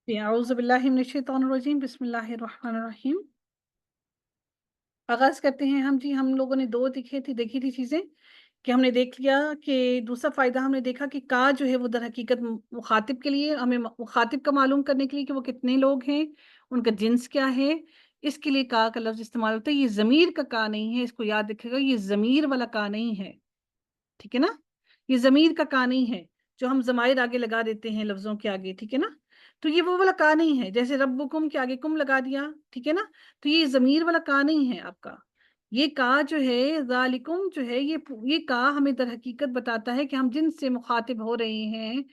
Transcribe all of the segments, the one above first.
औज़ुबिल्लाहिमिनश्शैतानिर्रजीम, बिस्मिल्लाहिर्रहमानिर्रहीम। आगाज़ करते हैं हम जी। हम लोगों ने देखी थी चीज़ें कि हमने देख लिया कि दूसरा फ़ायदा हमने देखा कि का जो है वो दर हकीकत मुखातिब के लिए, हमें मुखातिब का मालूम करने के लिए कि वो कितने लोग हैं, उनका जिन्स क्या है, इसके लिए का लफ्ज़ इस्तेमाल होता है। ये ज़मीर का नहीं है, इसको याद रखिएगा, ये ज़मीर वाला का नहीं है, ठीक है ना? ये ज़मीर का नहीं है, जो हम ज़माइर आगे लगा देते हैं लफ्ज़ों के आगे, ठीक है ना? तो ये वो वाला का नहीं है, जैसे रब्बुकुम के आगे कुम लगा दिया, ठीक है ना? तो ये ज़मीर वाला का नहीं है आपका। ये का जो है, ज़ालिकुम जो है, ये का हमें दर हकीकत बताता है कि हम जिनसे मुखातिब हो रहे हैं,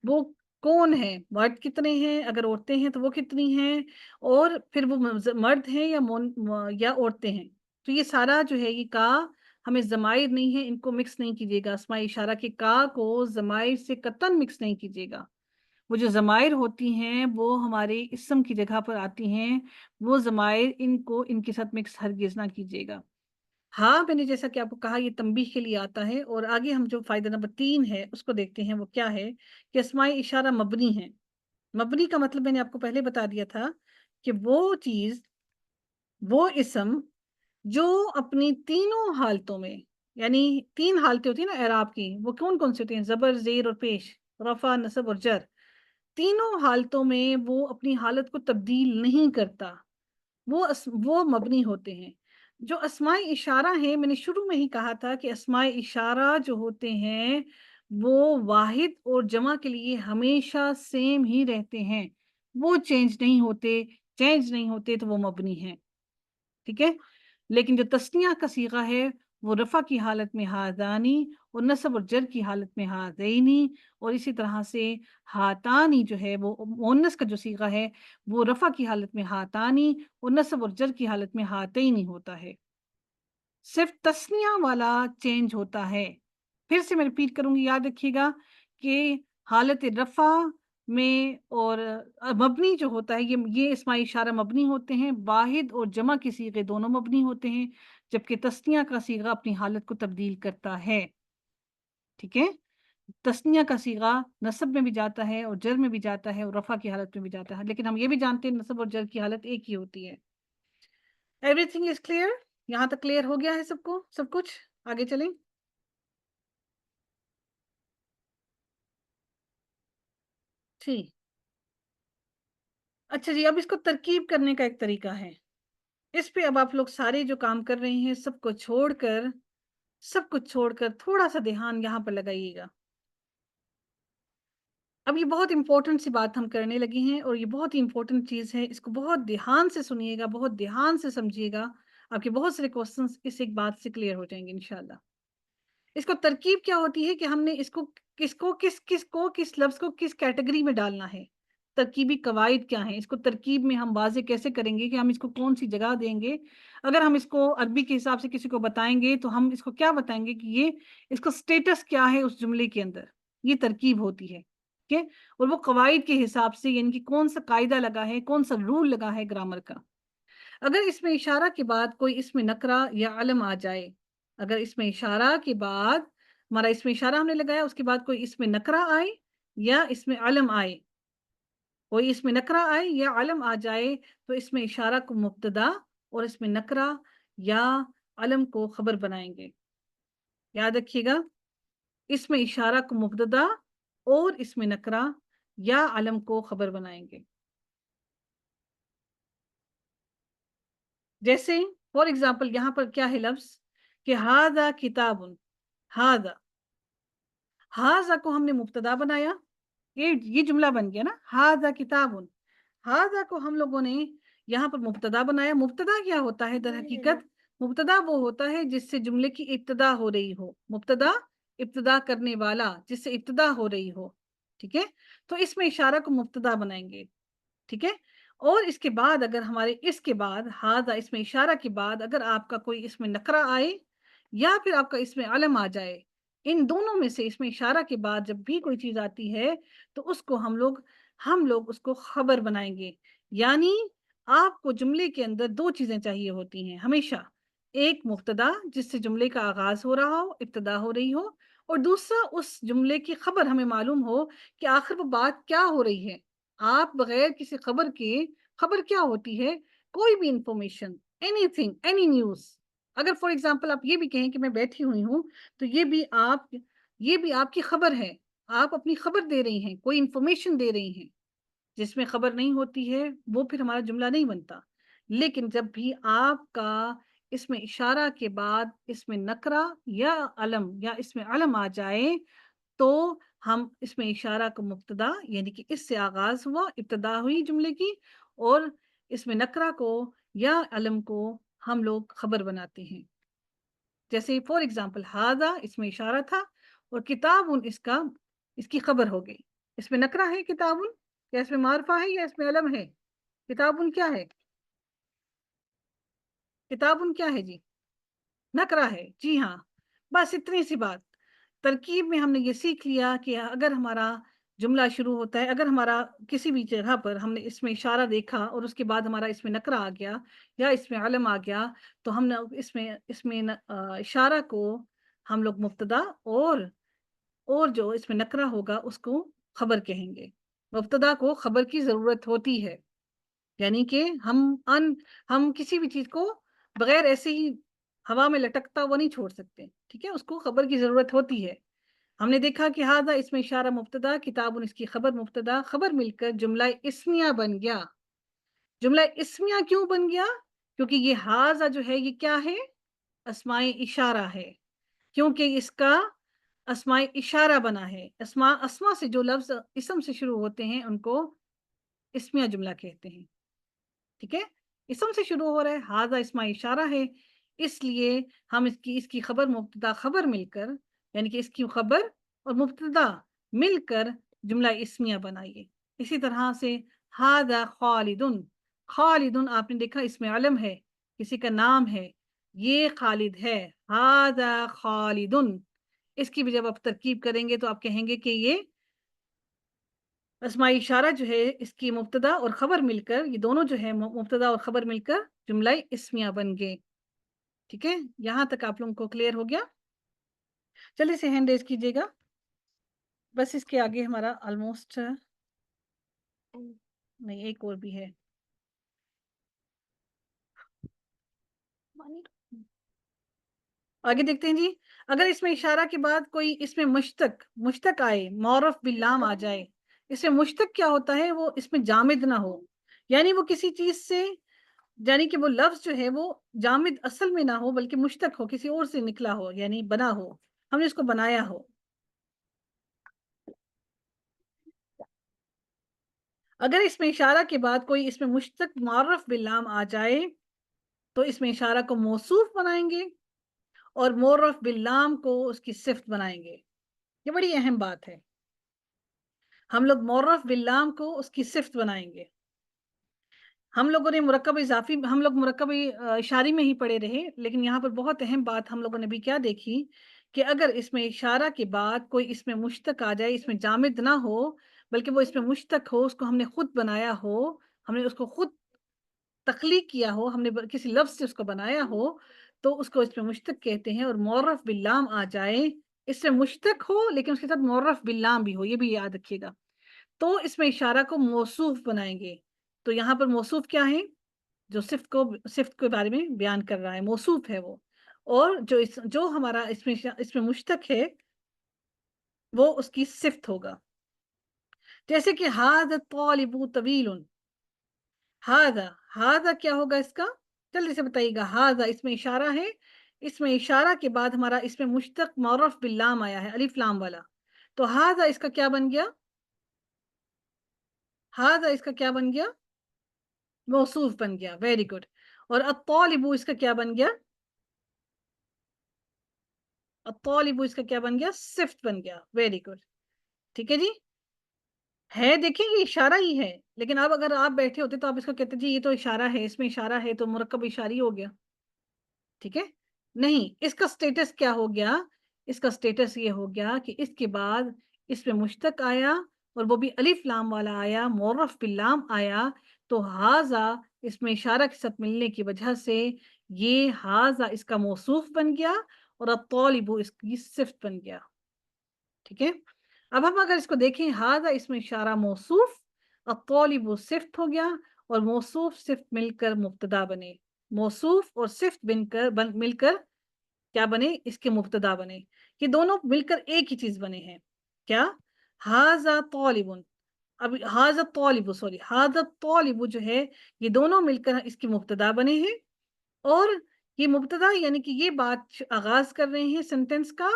वो कौन है? मर्द कितने हैं? अगर औरतें हैं, तो वो कितनी हैं? और फिर वो मर्द हैं या औरतें हैं? तो ये सारा जो है, ये का हमें ज़माइर नहीं है, इनको मिक्स नहीं कीजिएगा। अस्माए इशारा के का को ज़माइर से कतन मिक्स नहीं कीजिएगा। वो जो ज़माइर होती हैं, वो हमारे इस्म की जगह पर आती हैं, वो ज़माइर इनको इनके साथ मिक्स हरगिज़ ना कीजिएगा। हाँ, मैंने जैसा कि आपको कहा, ये तंबीह के लिए आता है। और आगे हम जो फ़ायदा नंबर 3 है, उसको देखते हैं, वो क्या है कि अस्माए इशारा मबनी है। मबनी का मतलब मैंने आपको पहले बता दिया था कि वो चीज़, वो इस्म जो अपनी तीनों हालतों में, यानी 3 हालतें होती हैं ना एराब की, वो कौन-कौन सी होती हैं? ज़बर, ज़ेर और पेश, रफ़ा, नस्ब और जर। तीनों हालतों में वो अपनी हालत को तब्दील नहीं करता, वो मबनी होते हैं। जो अस्माए इशारा है, मैंने शुरू में ही कहा था कि अस्माए इशारा जो होते हैं, वो वाहिद और जमा के लिए हमेशा सेम ही रहते हैं, वो चेंज नहीं होते तो वो मबनी हैं, ठीक है? लेकिन जो तस्निया का सीगा है, वो रफ़ा की हालत में हाज़ानी और नस्ब और जर की हालत में हाज़ैनी, और इसी तरह से हातानी जो है, वो मुअन्नस का जो सीगा है, वो रफ़ा की हालत में हातानी और नस्ब और जर की हालत में हातैनी होता है। सिर्फ़ तस्निया वाला चेंज होता है। फिर से मैं रिपीट करूँगी, याद रखिएगा कि हालत रफ़ा में और मबनी जो होता है, ये इस्माई इशारा मबनी होते हैं, वाहिद और जमा के सीगे दोनों मबनी होते हैं, जबकि तस्निया का सीगा अपनी हालत को तब्दील करता है, ठीक है? तस्निया का सीगा नस्ब में भी जाता है और जर में भी जाता है और रफ़ा की हालत में भी जाता है, लेकिन हम ये भी जानते हैं नस्ब और जर की हालत एक ही होती है। Everything is clear? यहाँ तक क्लियर हो गया है सबको, सब कुछ? आगे चलें? जी। अच्छा जी, अब इसको तरकीब करने का एक तरीका है। इस पे अब आप लोग सारे जो काम कर रहे हैं, सब कुछ छोड़कर थोड़ा-सा ध्यान यहाँ पर लगाइएगा। अब ये बहुत इम्पोर्टेंट सी बात हम करने लगे हैं और ये बहुत ही इम्पोर्टेंट चीज़ है। इसको बहुत ध्यान से सुनिएगा, बहुत ध्यान से समझिएगा। आपके बहुत सारे क्वेश्चंस इस एक बात से क्लियर हो जाएँगे इंशाल्लाह। इसको तरकीब क्या होती है कि हमने इसको किस लफ्ज़ को किस कैटेगरी में डालना है। तरकीबी कवाइद क्या हैं? इसको तरकीब में हम वाज़े कैसे करेंगे कि हम इसको कौन-सी जगह देंगे? अगर हम इसको अरबी के हिसाब से किसी को बताएँगे, तो हम इसको क्या बताएँगे कि ये इसका स्टेटस क्या है उस जुमले के अंदर? ये तरकीब होती है, ठीक है? और वो कवाइद के हिसाब से, यानी कि कौन-सा कायदा लगा है, कौन-सा रूल लगा है ग्रामर का। अगर इसमें इशारा के बाद कोई इसमें नकरा या अलम आ जाए, अगर इसमें इशारा के बाद, हमारा इसमें इशारा हमने लगाया, उसके बाद कोई इसमें नकरा आए या इसमें अलम आए, कोई इसमें नकरा आए या अलम आ जाए, तो इसमें इशारा को मुब्तदा और इसमें नकरा या अलम को खबर बनाएंगे। याद रखिएगा, इसमें इशारा को मुब्तदा और इसमें नकरा या अलम को खबर बनाएंगे। जैसे फॉर एग्जाम्पल, यहाँ पर क्या है लफ्ज कि हादा किताबुन। हादा, हाजा को हमने मुब्तदा बनाया, ये जुमला बन गया ना, हाजा किताबुन। हाजा को हम लोगों ने यहाँ पर मुब्तदा बनाया। मुब्तदा क्या होता है दर हकीकत? मुब्तदा वो होता है जिससे जुमले की इब्तिदा हो रही हो। मुब्तदा, इब्तिदा करने वाला, जिससे इब्तिदा हो रही हो, ठीक है? तो इसमें इशारा को मुब्तदा बनाएंगे, ठीक है? और इसके बाद, अगर हमारे इसके बाद हाजा, इसमें इशारा के बाद अगर आपका कोई इसमें नकरा आए या फिर आपका इसमें अलम आ जाए, इन दोनों में से इसमें इशारा के बाद जब भी कोई चीज़ आती है, तो उसको हम लोग उसको खबर बनाएँगे। यानी आपको जुमले के अंदर 2 चीज़ें चाहिए होती हैं हमेशा। एक मुब्तदा, जिससे जुमले का आगाज़ हो रहा हो, इब्तिदा हो रही हो, اور دوسرا اس جملے کی خبر ہمیں معلوم ہو کہ آخر وہ بات کیا ہو رہی ہے. آپ بغیر کسی خبر کے، خبر کیا ہوتی ہے؟ کوئی بھی information, any thing, any news. اگر فار ایگزامپل آپ یہ بھی کہیں کہ میں بیٹھی ہوئی ہوں، تو یہ بھی آپ کی خبر ہے. آپ اپنی خبر دے رہی ہیں، کوئی انفارمیشن دے رہی ہیں. جس میں خبر نہیں ہوتی ہے وہ پھر ہمارا جملہ نہیں بنتا. لیکن جب بھی آپ کا اس میں اشارہ کے بعد اس میں نکرہ یا اس میں علم آ جائے، تو ہم اس میں اشارہ کو مبتدا، یعنی کہ اس سے آغاز ہوا، ابتدا ہوئی جملے کی، اور اس میں نکرہ کو یا علم کو ہم لوگ خبر بناتے ہیں. جیسے فور ایگزامپل ہاذا اس میں اشارہ تھا، اور کتابن اس کی خبر ہو گئی. اس میں نکرہ ہے کتابن، یا اس میں معرفہ ہے، یا اس میں علم ہے؟ کتابن کیا ہے؟ کتابن کیا ہے جی؟ نکرہ ہے. جی ہاں، بس اتنی سی بات. ترکیب میں ہم نے یہ سیکھ لیا کہ اگر ہمارا جملہ شروع ہوتا ہے، اگر ہمارا کسی بھی جگہ پر ہم نے اس میں اشارہ دیکھا اور اس کے بعد ہمارا اس میں نکرہ آ گیا یا اس میں علم آ گیا، تو ہم نے اس میں اشارہ کو ہم لوگ مبتدا، اور جو اس میں نکرہ ہوگا اس کو خبر کہیں گے. مبتدا کو خبر کی ضرورت ہوتی ہے، یعنی کہ ہم کسی بھی چیز کو بغیر ایسے ہی ہوا میں لٹکتا ہوا نہیں چھوڑ سکتے. ٹھیک ہے، اس کو خبر کی ضرورت ہوتی ہے. ہم نے دیکھا کہ ہاذا اس میں اشارہ مبتدا، کتاب اس کی خبر مبتدا، خبر مل کر جملہ اسمیہ بن گیا. جملہ اسمیہ کیوں بن گیا؟ کیونکہ یہ ہاذا جو ہے یہ کیا ہے؟ اسماء اشارہ ہے. کیونکہ اس کا اسماء اشارہ بنا ہے. اسماء سے جو لفظ اسم سے شروع ہوتے ہیں ان کو اسمیہ جملہ کہتے ہیں. ٹھیک ہے، اسم سے شروع ہو رہا ہے، ہاذا اسماء اشارہ ہے، اس لیے ہم اس کی خبر مبتدا خبر مل کر، یعنی کہ اس کی خبر اور مبتدا مل کر جملہ اسمیہ بنائیے. اسی طرح سے ہاذا خالدن، خالدن آپ نے دیکھا اس میں علم ہے، کسی کا نام ہے، یہ خالد ہے. ہاذا خالدن، اس کی بھی جب آپ ترکیب کریں گے تو آپ کہیں گے کہ یہ اسماء اشارہ جو ہے اس کی مبتدا اور خبر مل کر، یہ دونوں جو ہے مبتدا اور خبر مل کر جملہ اسمیہ بن گئے. ٹھیک ہے، یہاں تک آپ لوگوں کو کلیئر ہو گیا؟ چلیے سے ہینڈ ریز کیجیے گا. بس اس کے آگے ہمارا آلموسٹ نہیں، ایک اور بھی ہے. آگے دیکھتے ہیں جی. اگر اس میں اشارہ کے بعد کوئی اس میں مشتق آئے، معرف باللام آ جائے. اس میں مشتق کیا ہوتا ہے؟ وہ اس میں جامد نہ ہو، یعنی وہ کسی چیز سے، یعنی کہ وہ لفظ جو ہے وہ جامد اصل میں نہ ہو بلکہ مشتق ہو، کسی اور سے نکلا ہو، یعنی بنا ہو، ہم نے اس کو بنایا ہو. اگر اس میں اشارہ کے بعد کوئی اس میں مشتق معرف باللام آ جائے تو اس میں اشارہ کو موصوف بنائیں گے اور معرف باللام کو اس کی صفت بنائیں گے. یہ بڑی اہم بات ہے. ہم لوگ معرف باللام کو اس کی صفت بنائیں گے. ہم لوگوں نے مرکب اضافی، ہم لوگ مرکب اشاری میں ہی پڑے رہے، لیکن یہاں پر بہت اہم بات ہم لوگوں نے بھی کیا دیکھی کہ اگر اس میں اشارہ کے بعد کوئی اس میں مشتق آ جائے، اس میں جامد نہ ہو بلکہ وہ اس میں مشتق ہو، اس کو ہم نے خود بنایا ہو، ہم نے اس کو خود تخلیق کیا ہو، ہم نے کسی لفظ سے اس کو بنایا ہو، تو اس کو اس میں مشتق کہتے ہیں. اور معرف باللام آ جائے، اس سے مشتق ہو لیکن اس کے ساتھ معرف باللام بھی ہو، یہ بھی یاد رکھیے گا، تو اس میں اشارہ کو موصوف بنائیں گے. تو یہاں پر موصوف کیا ہے؟ جو صفت کے بارے میں بیان کر رہا ہے، موصوف ہے وہ. اور جو ہمارا اس میں مشتق ہے وہ اس کی صفت ہوگا. جیسے کہ ہاذا الطالب طویل. ہاذا کیا ہوگا اس کا؟ جلدی سے بتائیے گا. ہاذا اس میں اشارہ ہے، اس میں اشارہ کے بعد ہمارا اس میں مشتق معرف باللام آیا ہے، الف لام والا. تو ہاذا اس کا کیا بن گیا؟ ہاذا اس کا کیا بن گیا؟ موصوف بن گیا. Very good. اور الطالب اس کا کیا بن گیا؟ الطالب اس کا کیا بن گیا؟ صفت بن گیا. Very good. ٹھیک ہے جی. ہے، دیکھیں یہ اشارہ ہی ہے، لیکن اب اگر آپ بیٹھے ہوتے تو آپ اس کو کہتے جی یہ تو اشارہ ہے، اس میں اشارہ ہے تو مرکب اشاری ہو گیا. ٹھیک ہے، نہیں، اس کا سٹیٹس کیا ہو گیا؟ اس کا سٹیٹس یہ ہو گیا کہ اس کے بعد اس میں مشتق آیا اور وہ بھی الف لام والا آیا، معرف باللام آیا، تو ہاذا اس میں اشارہ کے ساتھ ملنے کی وجہ سے یہ ہاذا اس کا موصوف بن گیا اور الطالب اس کی صفت بن گیا. ठीक है। अब हम अगर इसको देखें, हाजा इसमें इशारा मौसूफ, अब तौलिबु सिफ्त हो गया, और मौसूफ सिफ्त मिलकर मुब्तदा बने, मौसूफ और सिफ्त मिलकर क्या बने, इसके मुब्तदा बने। ये दोनों मिलकर एक ही चीज बने हैं, क्या, हाजा तौलिबुन। अब हाजा तौलिबु, सॉरी, हाजा तौलिबु जो है, ये दोनों मिलकर इसके मुब्तदा बने हैं, और ये मुब्तदा यानी कि ये बात आगाज कर रहे हैं सेंटेंस का,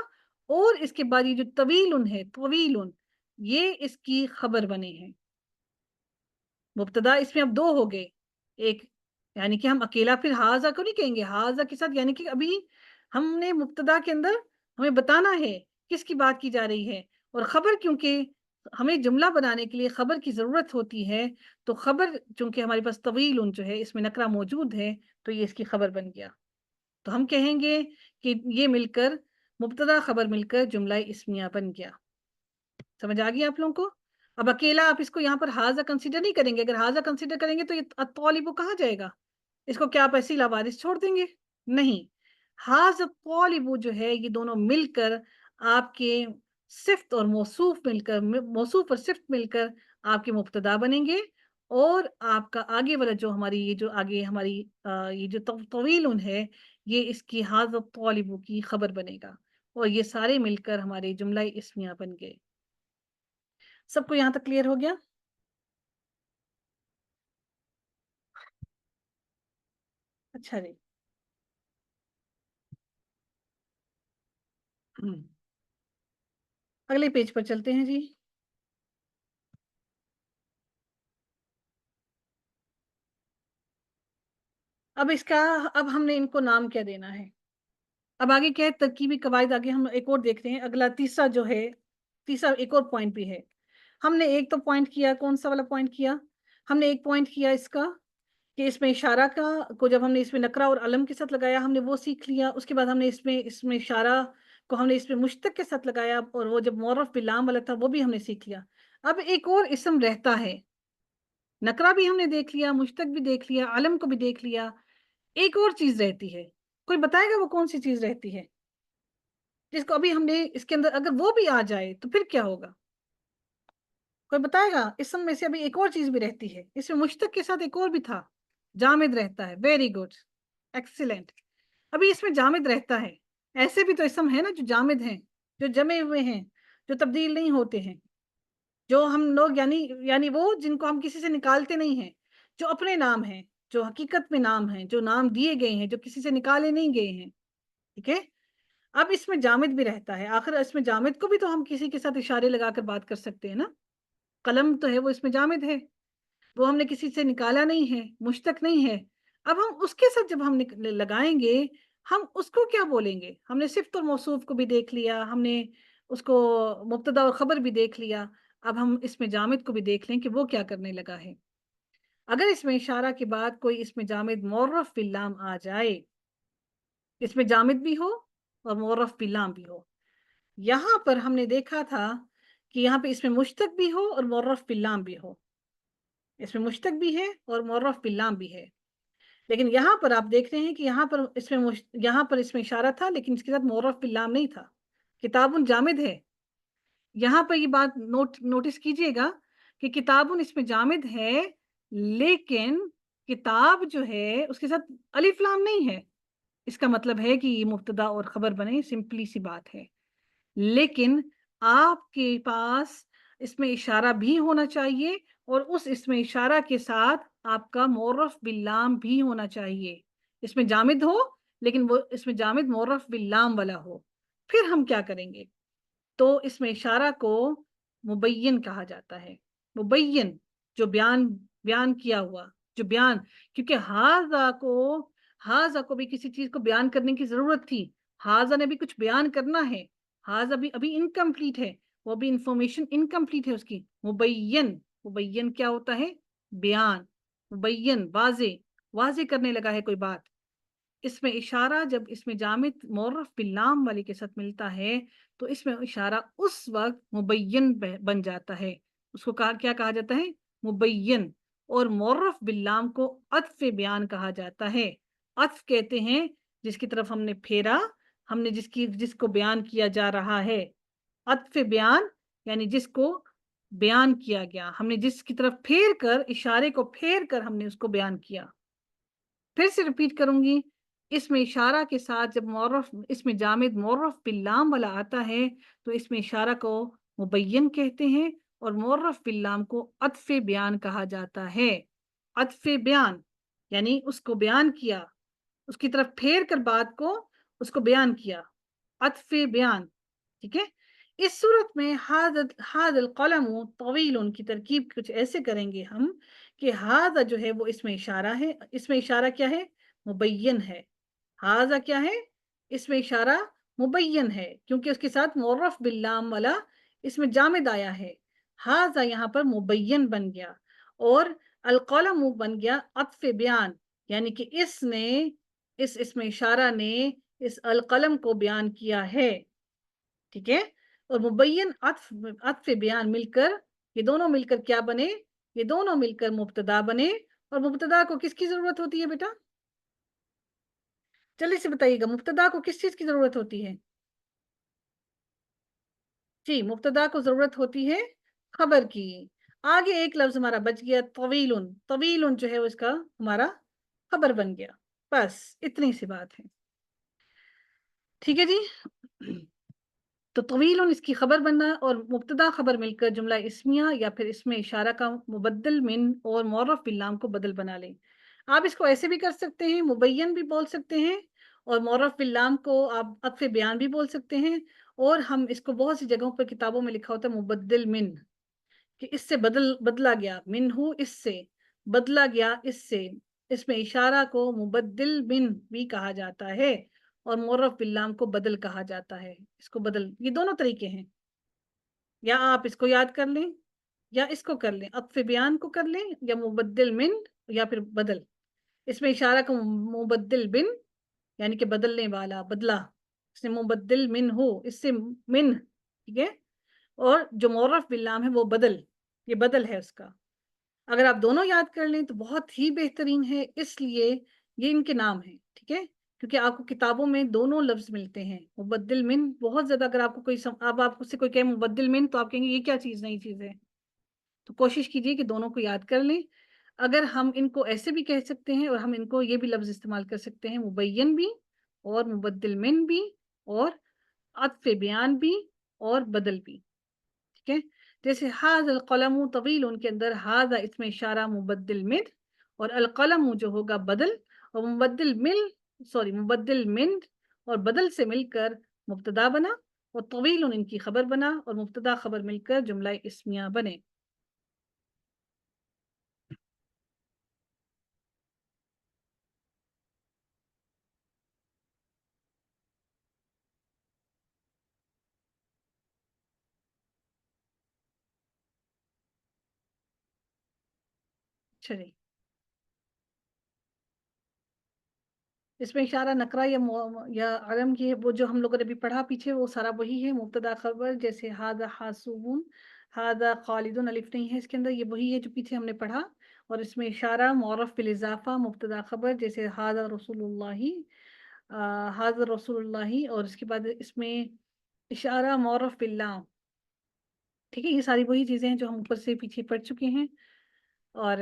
और इसके बाद ये जो तवीलुन है, तवीलुन, ये इसकी खबर बने हैं। मुब्तदा इसमें अब दो हो गए, एक यानी कि हम अकेला फिर हाजा को नहीं कहेंगे, हाजा के साथ यानी कि अभी हमने मुब्तदा के अंदर हमें बताना है किसकी बात की जा रही है, और खबर क्योंकि हमें जुमला बनाने के लिए खबर की जरूरत होती है, तो खबर चूंकि हमारे पास तवीलुन जो है इसमें नकरा मौजूद है, तो ये इसकी खबर बन गया। तो हम कहेंगे कि ये मिलकर मुब्तदा खबर मिलकर जुमला इस्मिया बन गया। समझ आ गई आप लोगों को? अब अकेला आप इसको यहाँ पर हाजा कंसीडर नहीं करेंगे, अगर हाजा कंसीडर करेंगे तो ये तौलिबु कहाँ जाएगा, इसको क्या आप ऐसे ही लावारिस छोड़ देंगे? नहीं, हाजा तौलिबु जो है ये दोनों मिलकर आपके सिफ्त और मौसूफ मिलकर, मौसूफ और सिफ्त मिलकर आपके मुब्तदा बनेंगे, और आपका आगे वाला जो हमारी ये जो आगे हमारी ये जो तवीलुन है, ये इसकी हाजा तौलिबु की खबर बनेगा, और ये सारे मिलकर हमारे जुमला इस्मिया बन गए। सबको यहाँ तक क्लियर हो गया? अच्छा जी। हम्म, अगले पेज पर चलते हैं जी। अब इसका, अब हमने इनको नाम क्या देना है? अब आगे क्या है, तरकीबी कवायद आगे हम एक और देखते हैं, अगला तीसरा जो है, तीसरा एक और पॉइंट भी है। हमने एक तो पॉइंट किया, कौन सा वाला पॉइंट किया, हमने एक पॉइंट किया इसका कि इसमें इशारा का को जब हमने इसमें नकरा और अलम के साथ लगाया, हमने वो सीख लिया। उसके बाद हमने इसमें इसमें इशारा को हमने इसमें मुश्तक के साथ लगाया, और वो जब मोरफ बिलाम वाला था वो भी हमने सीख लिया। अब एक और इसम रहता है, नकरा भी हमने देख लिया, मुश्तक भी देख लिया, आलम को भी देख लिया, एक और चीज रहती है। कोई बताएगा वो कौन सी चीज रहती है, जिसको अभी हमने इसके अंदर अगर वो भी आ जाए तो फिर क्या होगा? कोई बताएगा? इसम में से अभी एक और चीज भी रहती है, इसमें मुश्तक के साथ एक और भी था, जामिद रहता है। Very good, excellent. अभी इसमें जामिद रहता है। ऐसे भी तो इसम है ना जो जामिद हैं, जो जमे हुए हैं, जो तब्दील नहीं होते हैं, जो हम लोग यानी यानी वो जिनको हम किसी से निकालते नहीं हैं, जो अपने नाम हैं, जो हकीकत में नाम हैं, जो नाम दिए गए हैं, जो किसी से निकाले नहीं गए हैं। ठीक है। अब इसमें जामिद भी रहता है, आखिर इसमें जामिद को भी तो हम किसी के साथ इशारे लगाकर बात कर सकते हैं ना। कलम तो है वो इसमें जामिद है, वो हमने किसी से निकाला नहीं है, मुश्तक नहीं है। अब हम उसके साथ जब हम लगाएंगे, हम उसको क्या बोलेंगे? हमने सिफ्त और मौसूफ को भी देख लिया, हमने उसको मुब्तदा और खबर भी देख लिया। अब हम इसमें जामिद को भी देख लें कि वो क्या करने लगा है। अगर इसमें इशारा के बाद कोई इसमें जामिद मुअर्रफ बिल लाम आ जाए, इसमें जामिद भी हो और मुअर्रफ बिल लाम भी हो। यहाँ पर हमने देखा था कि यहाँ पे इसमें मुश्तक भी हो और मुअर्रफ बिल लाम भी हो, इसमें मुश्तक भी है और मुअर्रफ बिल लाम भी है। लेकिन यहाँ पर आप देख रहे हैं कि यहाँ पर इसमें इशारा था, लेकिन इसके साथ मुअर्रफ बिल लाम नहीं था। किताबुन जामिद है, यहाँ पर ये बात नोटिस कीजिएगा कि किताबुन इसमें जामिद है, लेकिन किताब जो है उसके साथ अलिफ लाम नहीं है। इसका मतलब है कि ये मुब्तदा और खबर बने, सिंपली सी बात है। लेकिन आपके पास इसमें इशारा भी होना चाहिए, और उस इसमें इशारा के साथ आपका मुअर्रफ बिल्लाम भी होना चाहिए। इसमें जामिद हो, लेकिन वो इसमें जामिद मुअर्रफ बिल्लाम वाला हो। फिर हम क्या करेंगे? तो इसमें इशारा को मुबय्यन कहा जाता है। मुबय्यन, जो बयान बयान किया हुआ, जो बयान, क्योंकि हाजा को भी किसी चीज को बयान करने की जरूरत थी। हाजा ने भी कुछ बयान करना है, हाजा भी अभी इनकम्प्लीट है, वो भी इंफॉर्मेशन इनकम्प्लीट है उसकी। मुबय्यन, मुबय्यन क्या होता है? बयान। मुबय्यन वाजे, वाजे करने लगा है कोई बात। इसमें इशारा जब इसमें जामिद मुअर्रफ बिल्लाम वाले के साथ मिलता है, तो इसमें इशारा उस वक्त मुबय्यन बन जाता है। उसको क्या कहा जाता है? मुबय्यन। और मुअर्रफ बिल्लाम को अत्फ बयान कहा जाता है। अत्फ कहते हैं जिसकी तरफ हमने फेरा, हमने जिसको बयान किया जा रहा है। عطف بیان یعنی جس کو بیان کیا گیا، ہم نے جس کی طرف پھیر کر، اشارے کو پھیر کر ہم نے اس کو بیان کیا۔ پھر سے ریپیٹ کروں گی، اس میں اشارہ کے ساتھ جب معرف، اس میں جامد معرف باللام والا آتا ہے تو اس میں اشارہ کو مبین کہتے ہیں، اور معرف باللام کو عطف بیان کہا جاتا ہے۔ عطف بیان یعنی اس کو بیان کیا، اس کی طرف پھیر کر بات کو اس کو بیان کیا، عطف بیان، ٹھیک ہے۔ اس صورت میں ہاد القلم طویل کی ترکیب کچھ ایسے کریں گے ہم کہ ہاذا جو ہے وہ اس میں اشارہ ہے، اس میں اشارہ کیا ہے؟ مبین ہے۔ ہاذا کیا ہے؟ اس میں اشارہ مبین ہے کیونکہ اس کے ساتھ معرف باللام والا اس میں جامد آیا ہے۔ ہاذا یہاں پر مبین بن گیا، اور القلم بن گیا عطف بیان، یعنی کہ اس نے، اس میں اشارہ نے اس القلم کو بیان کیا ہے، ٹھیک ہے۔ اور مبین عطف بیان مل کر، یہ دونوں مل کر کیا بنے؟ یہ دونوں مل کر مبتدا بنے۔ اور مبتدا کو کس کی ضرورت ہوتی ہے بیٹا؟ جلدی سے بتائیے گا، مبتدا کو کس چیز کی ضرورت ہوتی ہے؟ جی، مبتدا کو ضرورت ہوتی ہے خبر کی۔ آگے ایک لفظ ہمارا بچ گیا، طویل، طویل جو ہے اس کا ہمارا خبر بن گیا، بس اتنی سی بات ہے، ٹھیک ہے جی۔ تو طویل اس کی خبر بننا اور مبتدا خبر مل کر جملہ اسمیہ یا پھر اس میں اشارہ کا مبدل من اور معرف باللام کو بدل بنا لیں۔ آپ اس کو ایسے بھی کر سکتے ہیں، مبین بھی بول سکتے ہیں، اور معرف باللام کو آپ عطف بیان بھی بول سکتے ہیں، اور ہم اس کو بہت سی جگہوں پر کتابوں میں لکھا ہوتا ہے مبدل من، کہ اس سے بدلا گیا، من ہو اس سے بدلا گیا، اس سے، اس میں اشارہ کو مبدل من بھی کہا جاتا ہے، اور معرف باللام کو بدل کہا جاتا ہے، اس کو بدل، یہ دونوں طریقے ہیں، یا آپ اس کو یاد کر لیں یا اس کو کر لیں، عطف بیان کو کر لیں یا مبدل من یا پھر بدل، اس میں اشارہ کو مبدل بن یعنی کہ بدلنے والا، بدلا، اس نے مبدل من ہو اس سے من، ٹھیک ہے، اور جو معرف باللام ہے وہ بدل، یہ بدل ہے اس کا۔ اگر آپ دونوں یاد کر لیں تو بہت ہی بہترین ہے، اس لیے یہ ان کے نام ہیں، ٹھیک ہے، کیونکہ آپ کو کتابوں میں دونوں لفظ ملتے ہیں، مبدل من بہت زیادہ، اگر آپ کو کوئی اب آپ سے کوئی کہے مبدل من تو آپ کہیں گے یہ کیا چیز، نئی چیز ہے، تو کوشش کیجئے کہ دونوں کو یاد کر لیں۔ اگر ہم ان کو ایسے بھی کہہ سکتے ہیں، اور ہم ان کو یہ بھی لفظ استعمال کر سکتے ہیں، مبین بھی اور مبدل من بھی اور عطف بیان بھی اور بدل بھی، ٹھیک ہے۔ جیسے ہاذا القلم طویل، ان کے اندر ہاذا اس میں اشارہ مبدل من، اور القلم جو ہوگا بدل، اور مبدل من اور بدل سے مل کر مبتدا بنا، اور طویل ان کی خبر بنا، اور مبتدا خبر مل کر جملہ اسمیہ بنے۔ چلیے، اس میں اشارہ نکرہ یا علم کی ہے، وہ جو ہم لوگوں نے بھی پڑھا پیچھے وہ سارا وہی ہے، مبتدا خبر، جیسے ہاذا حاسوبون، ہاذا خالدون، الف نہیں ہے اس کے اندر، یہ وہی ہے جو پیچھے ہم نے پڑھا، اور اس میں اشارہ معرف بالاضافہ مبتدا خبر، جیسے ہاذا رسول اللہ، ہاذا رسول اللہ، اور اس کے بعد اس میں اشارہ معرف باللام، ٹھیک ہے، یہ ساری وہی چیزیں ہیں جو ہم اوپر سے پیچھے پڑھ چکے ہیں، اور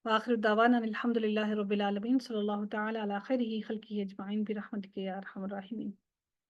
وآخر دعوانا الحمد للہ رب العالمین، صلی اللہ تعالی علی خیرہ خلقہ اجمعین برحمتک یا ارحم الراحمین۔